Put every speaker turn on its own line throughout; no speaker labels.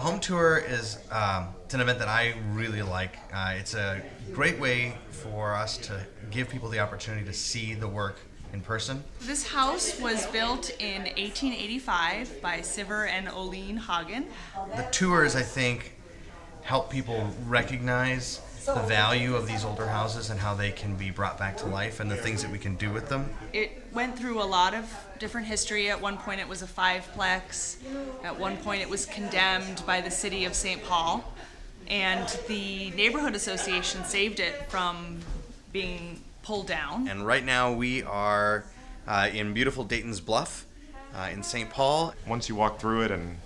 Home tour is it's an event that I really like. It's a great way for us to give people the opportunity to see the work in person.
This house was built in 1885 by Siver and Oline Hagen.
The tours, I think, help people recognize the value of these older houses and how they can be brought back to life and the things that we can do with them.
It went through a lot of different history. At one point it was a fiveplex. At one point it was condemned by the city of St. Paul. And the neighborhood association saved it from being pulled down.
And right now we are in beautiful Dayton's Bluff in St. Paul.
Once you walk through it and,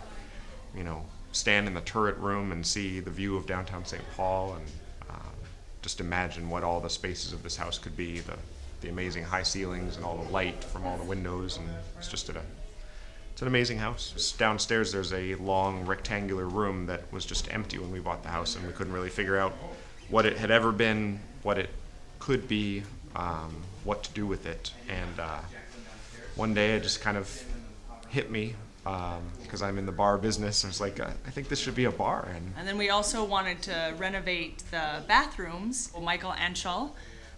stand in the turret room and see the view of downtown St. Paul and just imagine what all the spaces of this house could be, the amazing high ceilings and all the light from all the windows, and it's an amazing house. Just downstairs there's a long rectangular room that was just empty when we bought the house, and we couldn't really figure out what it had ever been, what it could be, what to do with it. And one day it just kind of hit me, because I'm in the bar business. I was like, I think this should be a bar.
And then we also wanted to renovate the bathrooms. Michael Anschel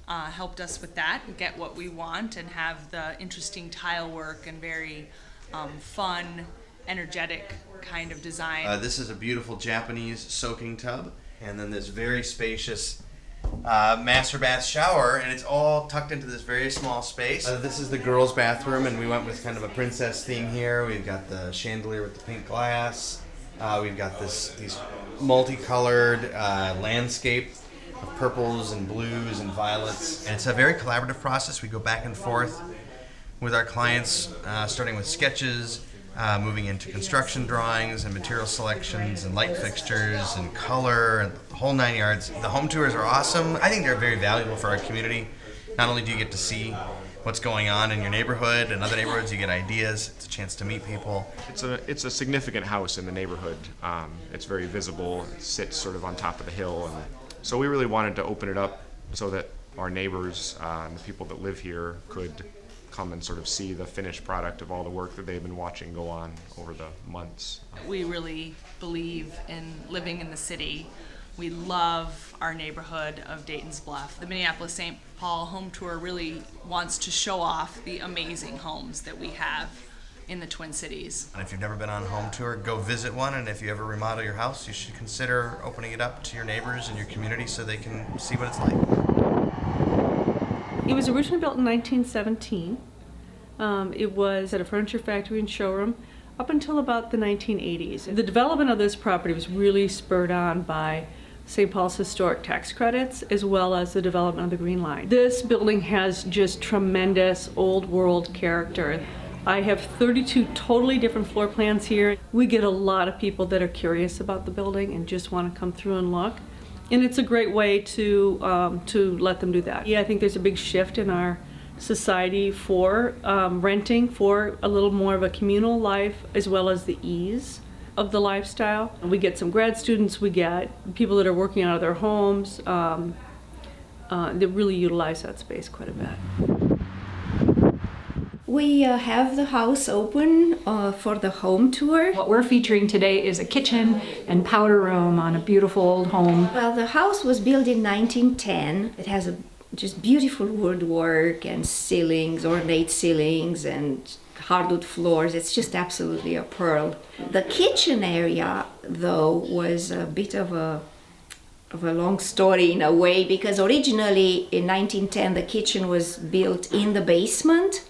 helped us with that, get what we want, and have the interesting tile work and very fun, energetic kind of design.
This is a beautiful Japanese soaking tub, and then this very spacious master bath shower, and it's all tucked into this very small space. This is the girls' bathroom, and we went with kind of a princess theme here. We've got the chandelier with the pink glass. We've got these multicolored landscape of purples and blues and violets. And it's a very collaborative process. We go back and forth with our clients, starting with sketches, moving into construction drawings and material selections and light fixtures and color and the whole 9 yards. The home tours are awesome. I think they're very valuable for our community. Not only do you get to see what's going on in your neighborhood and other neighborhoods, you get ideas. It's a chance to meet people.
It's a significant house in the neighborhood. It's very visible. It sits sort of on top of the hill, and so we really wanted to open it up so that our neighbors and the people that live here could come and sort of see the finished product of all the work that they've been watching go on over the months.
We really believe in living in the city. We love our neighborhood of Dayton's Bluff. The Minneapolis St. Paul Home Tour really wants to show off the amazing homes that we have in the Twin Cities.
And if you've never been on a home tour, go visit one, and if you ever remodel your house, you should consider opening it up to your neighbors and your community so they can see what it's like.
It was originally built in 1917. It was at a furniture factory and showroom up until about the 1980s. The development of this property was really spurred on by St. Paul's historic tax credits, as well as the development of the Green Line. This building has just tremendous old world character. I have 32 totally different floor plans here. We get a lot of people that are curious about the building and just want to come through and look. And it's a great way to let them do that. Yeah, I think there's a big shift in our society for renting for a little more of a communal life, as well as the ease of the lifestyle. We get some grad students, we get people that are working out of their homes that really utilize that space quite a bit.
We have the house open for the home tour.
What we're featuring today is a kitchen and powder room on a beautiful old home.
Well, the house was built in 1910. It has just beautiful woodwork and ceilings, ornate ceilings, and hardwood floors. It's just absolutely a pearl. The kitchen area, though, was a bit of a long story in a way, because originally in 1910 the kitchen was built in the basement.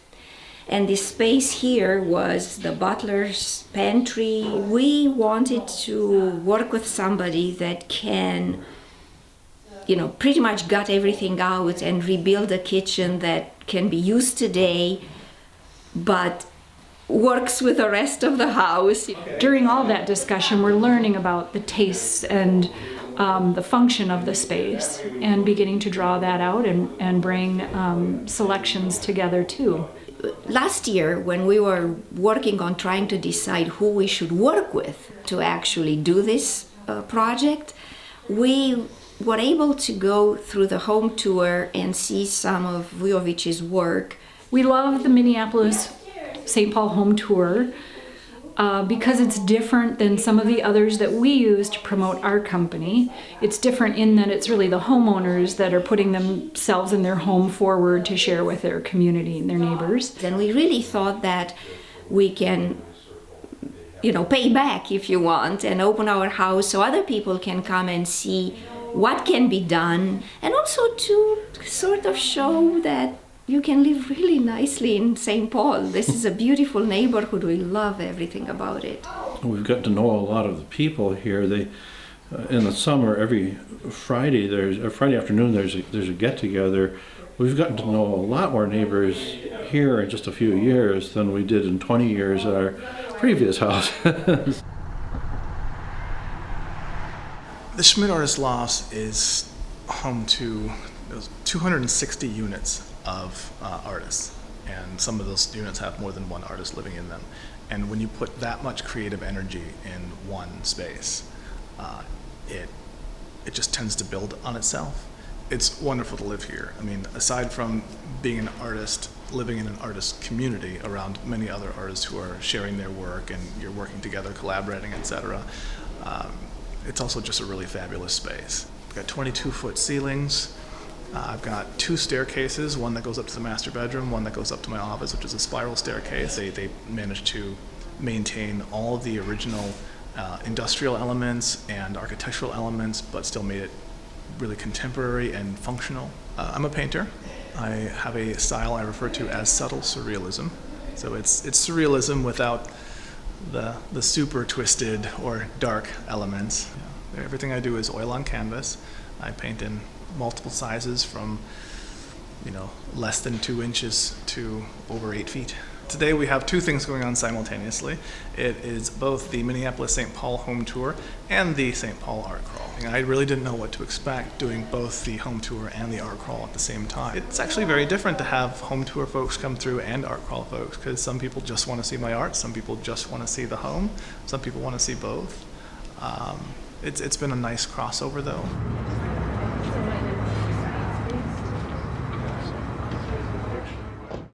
And this space here was the butler's pantry. We wanted to work with somebody that can, pretty much gut everything out and rebuild a kitchen that can be used today, but works with the rest of the house.
During all that discussion, we're learning about the tastes and the function of the space, and beginning to draw that out and bring selections together too.
Last year, when we were working on trying to decide who we should work with to actually do this project, we were able to go through the home tour and see some of Vujović's work.
We love the Minneapolis St. Paul Home Tour because it's different than some of the others that we use to promote our company. It's different in that it's really the homeowners that are putting themselves and their home forward to share with their community and their neighbors.
And we really thought that we can, pay back if you want, and open our house so other people can come and see what can be done, and also to sort of show that you can live really nicely in St. Paul. This is a beautiful neighborhood. We love everything about it.
We've got to know a lot of the people here. They, in the summer, every Friday afternoon, there's a get together. We've gotten to know a lot more neighbors here in just a few years than we did in 20 years at our previous house.
The Schmidt Artist Lofts is home to 260 units of artists, and some of those units have more than one artist living in them. And when you put that much creative energy in one space, it just tends to build on itself. It's wonderful to live here. I mean, aside from being an artist, living in an artist community around many other artists who are sharing their work and you're working together, collaborating, etc. It's also just a really fabulous space. We've got 22-foot ceilings. I've got 2 staircases, one that goes up to the master bedroom, one that goes up to my office, which is a spiral staircase. They managed to maintain all of the original industrial elements and architectural elements, but still made it really contemporary and functional. I'm a painter. I have a style I refer to as subtle surrealism. So it's surrealism without the super twisted or dark elements. Everything I do is oil on canvas. I paint in multiple sizes from less than 2 inches to over 8 feet. Today we have 2 things going on simultaneously. It is both the Minneapolis St. Paul home tour and the St. Paul art crawl. I really didn't know what to expect doing both the home tour and the art crawl at the same time. It's actually very different to have home tour folks come through and art crawl folks, because some people just want to see my art, some people just want to see the home, some people want to see both. It's been a nice crossover though.